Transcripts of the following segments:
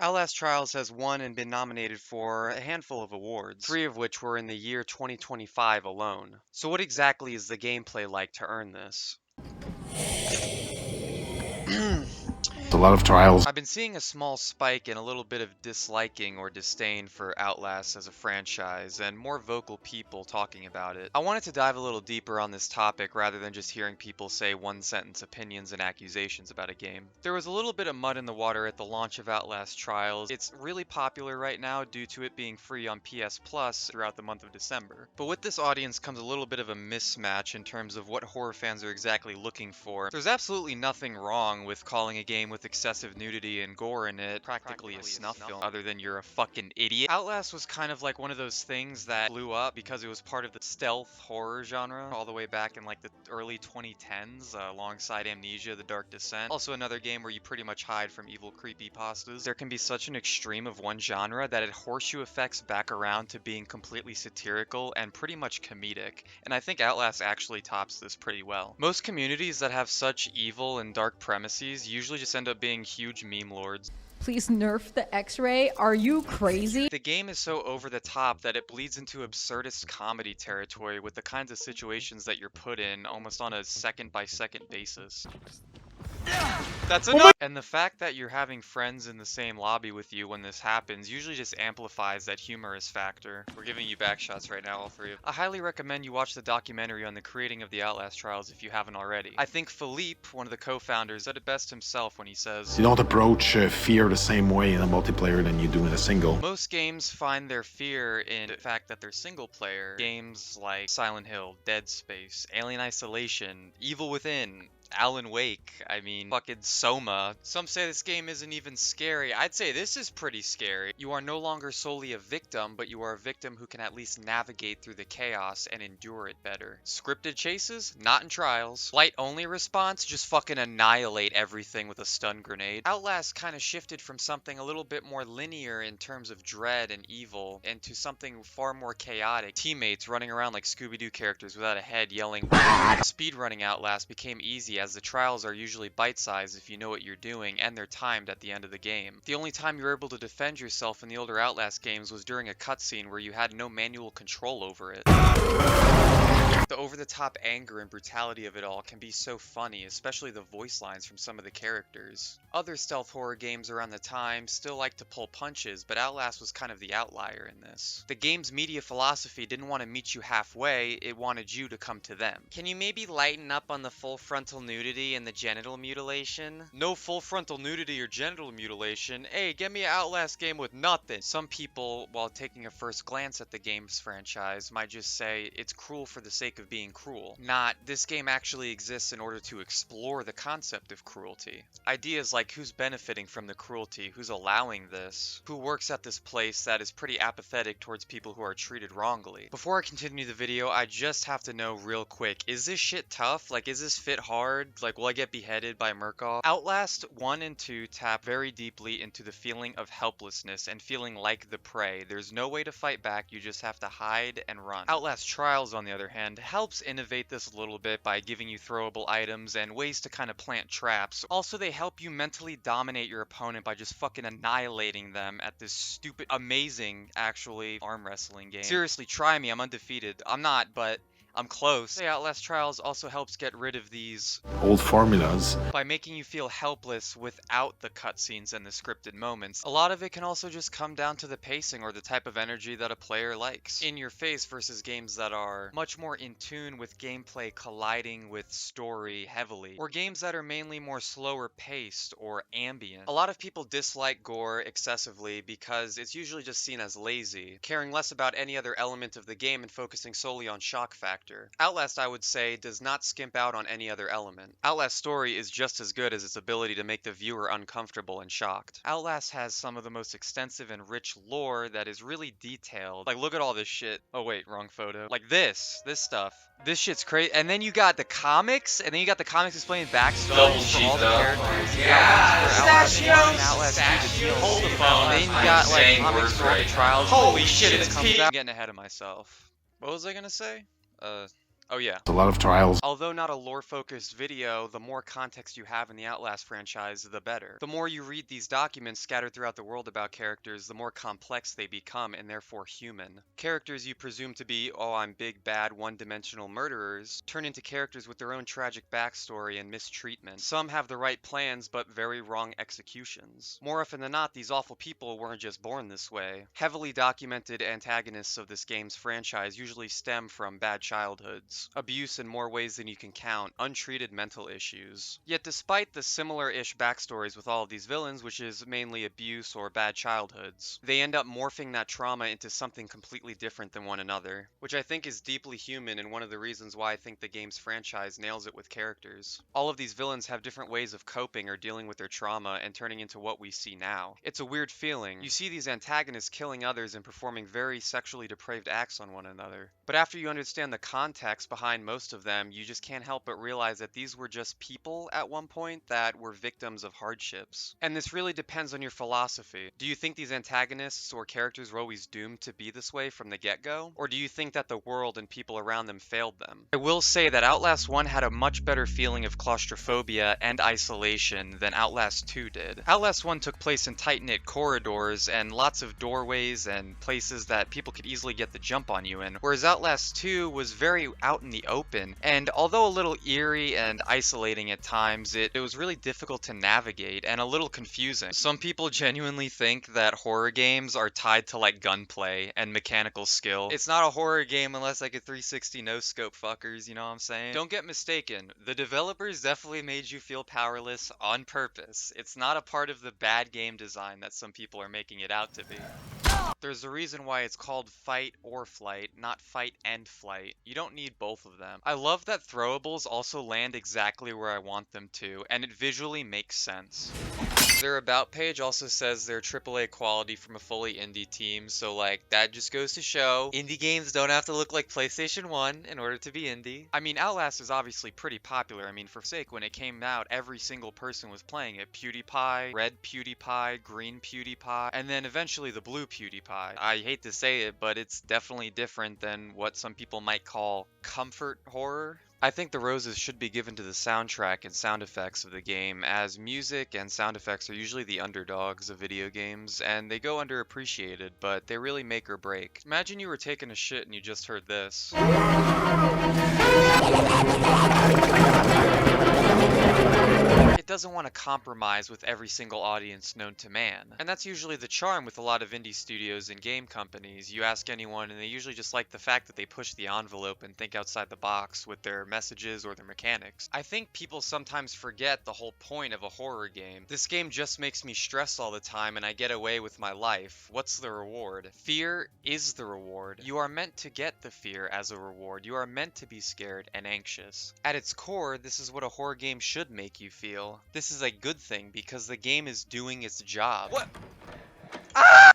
Outlast Trials has won and been nominated for a handful of awards, 3 of which were in the year 2025 alone. So what exactly is the gameplay like to earn this? A lot of trials. I've been seeing a small spike in a little bit of disliking or disdain for Outlast as a franchise, and more vocal people talking about it. I wanted to dive a little deeper on this topic rather than just hearing people say one-sentence opinions and accusations about a game. There was a little bit of mud in the water at the launch of Outlast Trials. It's really popular right now due to it being free on PS Plus throughout the month of December. But with this audience comes a little bit of a mismatch in terms of what horror fans are exactly looking for. There's absolutely nothing wrong with calling a game with excessive nudity and gore in it practically a snuff film, other than you're a fucking idiot. Outlast was kind of like one of those things that blew up because it was part of the stealth horror genre all the way back in like the early 2010s, alongside Amnesia: The Dark Descent. Also another game where you pretty much hide from evil creepypastas. There can be such an extreme of one genre that it horseshoe effects back around to being completely satirical and pretty much comedic, and I think Outlast actually tops this pretty well. Most communities that have such evil and dark premises usually just end up being huge meme lords. Please nerf the X-ray. Are you crazy? The game is so over the top that it bleeds into absurdist comedy territory with the kinds of situations that you're put in almost on a second-by-second basis. That's enough! And the fact that you're having friends in the same lobby with you when this happens usually just amplifies that humorous factor. We're giving you backshots right now, all three of you. I highly recommend you watch the documentary on the creating of the Outlast Trials if you haven't already. I think Philippe, one of the co-founders, said it best himself when he says, You don't approach fear the same way in a multiplayer than you do in a single. most games find their fear in the fact that they're single player. Games like Silent Hill, Dead Space, Alien Isolation, Evil Within, Alan Wake, I mean, fucking Soma. Some say this game isn't even scary. I'd say this is pretty scary. You are no longer solely a victim, but you are a victim who can at least navigate through the chaos and endure it better. Scripted chases? Not in Trials. Light-only response? Just fucking annihilate everything with a stun grenade. Outlast kind of shifted from something a little bit more linear in terms of dread and evil into something far more chaotic. Teammates running around like Scooby-Doo characters without a head yelling. Speedrunning Outlast became easy as the trials are usually bite-sized if you know what you're doing, and they're timed at the end of the game. The only time you were able to defend yourself in the older Outlast games was during a cutscene where you had no manual control over it. The over-the-top anger and brutality of it all can be so funny, especially the voice lines from some of the characters. Other stealth horror games around the time still like to pull punches, but Outlast was kind of the outlier in this. The game's media philosophy didn't want to meet you halfway, it wanted you to come to them. Can you maybe lighten up on the full frontal nudity and the genital mutilation? No full frontal nudity or genital mutilation. Hey, get me an Outlast game with nothing. Some people, while taking a first glance at the game's franchise, might just say it's cruel for the sake of being cruel. Not, this game actually exists in order to explore the concept of cruelty. Ideas like who's benefiting from the cruelty, who's allowing this, who works at this place that is pretty apathetic towards people who are treated wrongly. Before I continue the video, I just have to know real quick, is this shit tough? Like, is this fit hard? Like, will I get beheaded by Murkoff? Outlast 1 and 2 tap very deeply into the feeling of helplessness and feeling like the prey. There's no way to fight back, you just have to hide and run. Outlast Trials, on the other hand, helps innovate this a little bit by giving you throwable items and ways to kind of plant traps. Also, they help you mentally dominate your opponent by just fucking annihilating them at this stupid, amazing, actually, arm wrestling game. Seriously, try me, I'm undefeated. I'm not, but I'm close. The Outlast Trials also helps get rid of these Old formulas. by making you feel helpless without the cutscenes and the scripted moments. A lot of it can also just come down to the pacing or the type of energy that a player likes. In your face versus games that are much more in tune with gameplay colliding with story heavily, or games that are mainly more slower paced or ambient. A lot of people dislike gore excessively because it's usually just seen as lazy, caring less about any other element of the game and focusing solely on shock factor. Outlast, I would say, does not skimp out on any other element. Outlast's story is just as good as its ability to make the viewer uncomfortable and shocked. Outlast has some of the most extensive and rich lore that is really detailed. Like, look at all this shit. Oh wait, wrong photo. Like this stuff. This shit's crazy. And then you got the comics, and then you got the comics explaining backstories for all the characters. Yeah, Outlast 2, hold the phone. then you got like comics for all the trials. Holy shit, it's I'm getting ahead of myself. What was I gonna say? Oh yeah. A lot of trials. Although not a lore-focused video, the more context you have in the Outlast franchise, the better. The more you read these documents scattered throughout the world about characters, the more complex they become and therefore human. Characters you presume to be, oh, I'm big, bad, one-dimensional murderers, turn into characters with their own tragic backstory and mistreatment. Some have the right plans, but very wrong executions. More often than not, these awful people weren't just born this way. Heavily documented antagonists of this game's franchise usually stem from bad childhoods, abuse in more ways than you can count, untreated mental issues. Yet despite the similar-ish backstories with all of these villains, which is mainly abuse or bad childhoods, they end up morphing that trauma into something completely different than one another, which I think is deeply human and one of the reasons why I think the game's franchise nails it with characters. All of these villains have different ways of coping or dealing with their trauma and turning into what we see now. It's a weird feeling. You see these antagonists killing others and performing very sexually depraved acts on one another. But after you understand the context behind most of them, you just can't help but realize that these were just people at one point that were victims of hardships. And this really depends on your philosophy. Do you think these antagonists or characters were always doomed to be this way from the get-go? Or do you think that the world and people around them failed them? I will say that Outlast 1 had a much better feeling of claustrophobia and isolation than Outlast 2 did. Outlast 1 took place in tight-knit corridors and lots of doorways and places that people could easily get the jump on you in, whereas Outlast 2 was very out in the open, and although a little eerie and isolating at times, it was really difficult to navigate and a little confusing. Some people genuinely think that horror games are tied to like gunplay and mechanical skill. It's not a horror game unless like a 360 no-scope, fuckers, you know what I'm saying? Don't get mistaken, the developers definitely made you feel powerless on purpose. It's not a part of the bad game design that some people are making it out to be. There's a reason why it's called fight or flight, not fight and flight. You don't need both of them. I love that throwables also land exactly where I want them to, and it visually makes sense. Their about page also says they're AAA quality from a fully indie team, so like that just goes to show indie games don't have to look like PlayStation 1 in order to be indie. I mean, Outlast is obviously pretty popular. I mean, for sake, when it came out, every single person was playing it. PewDiePie, red PewDiePie, green PewDiePie, and then eventually the blue PewDiePie. I hate to say it, but it's definitely different than what some people might call comfort horror. I think the roses should be given to the soundtrack and sound effects of the game, as music and sound effects are usually the underdogs of video games, and they go underappreciated, but they really make or break. Imagine you were taking a shit and you just heard this. It doesn't want to compromise with every single audience known to man. And that's usually the charm with a lot of indie studios and game companies. You ask anyone and they usually just like the fact that they push the envelope and think outside the box with their messages or their mechanics. I think people sometimes forget the whole point of a horror game. This game just makes me stressed all the time and I get away with my life. What's the reward? Fear is the reward. You are meant to get the fear as a reward. You are meant to be scared and anxious. At its core, this is what a horror game should make you feel. This is a good thing because the game is doing its job. What?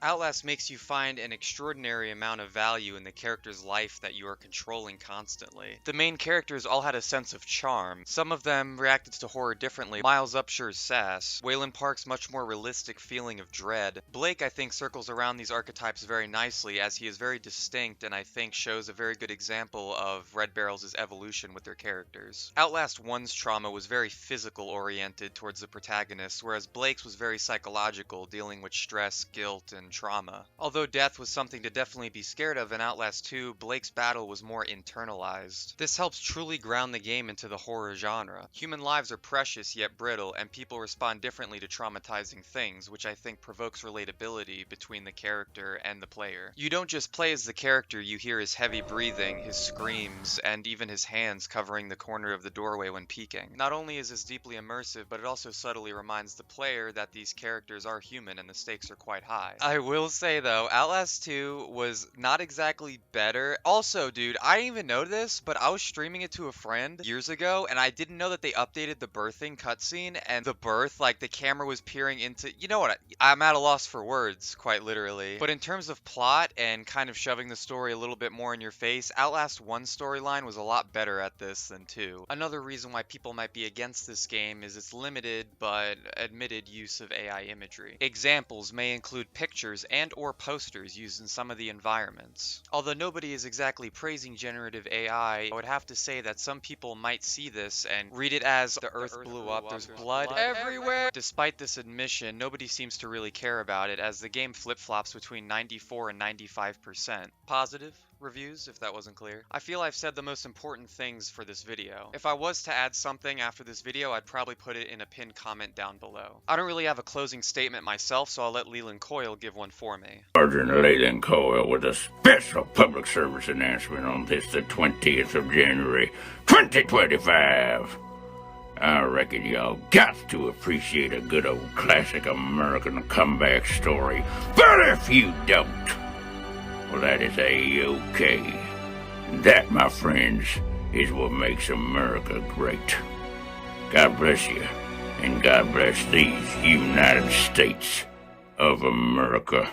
Outlast makes you find an extraordinary amount of value in the character's life that you are controlling constantly. The main characters all had a sense of charm. Some of them reacted to horror differently. Miles Upsher's sass, Waylon Park's much more realistic feeling of dread. Blake, I think, circles around these archetypes very nicely as he is very distinct and I think shows a very good example of Red Barrels' evolution with their characters. Outlast 1's trauma was very physical oriented towards the protagonist, whereas Blake's was very psychological, dealing with stress, guilt, and trauma. Although death was something to definitely be scared of in Outlast 2, Blake's battle was more internalized. This helps truly ground the game into the horror genre. Human lives are precious yet brittle, and people respond differently to traumatizing things, which I think provokes relatability between the character and the player. You don't just play as the character, you hear his heavy breathing, his screams, and even his hands covering the corner of the doorway when peeking. Not only is this deeply immersive, but it also subtly reminds the player that these characters are human and the stakes are quite high. I will say though, Outlast 2 was not exactly better. Also, dude, I didn't even know this, but I was streaming it to a friend years ago, and I didn't know that they updated the birthing cutscene, and the birth, like the camera was peering into, you know what, I'm at a loss for words, quite literally. But in terms of plot and kind of shoving the story a little bit more in your face, Outlast 1's storyline was a lot better at this than 2. Another reason why people might be against this game is its limited but admitted use of AI imagery. Examples may include pictures pictures and or posters used in some of the environments. Although nobody is exactly praising generative AI, I would have to say that some people might see this and read it as the Earth blew up, there's blood everywhere. Despite this admission, nobody seems to really care about it, as the game flip-flops between 94 and 95%. Positive reviews, if that wasn't clear. I feel I've said the most important things for this video. If I was to add something after this video, I'd probably put it in a pinned comment down below. I don't really have a closing statement myself, so I'll let Leland Coyle give one for me. Sergeant Leland Coyle with a special public service announcement on this, the 20th of January, 2025. I reckon y'all got to appreciate a good old classic American comeback story, but if you don't, well, that is A-okay. That, my friends, is what makes America great. God bless you, and God bless these United States of America.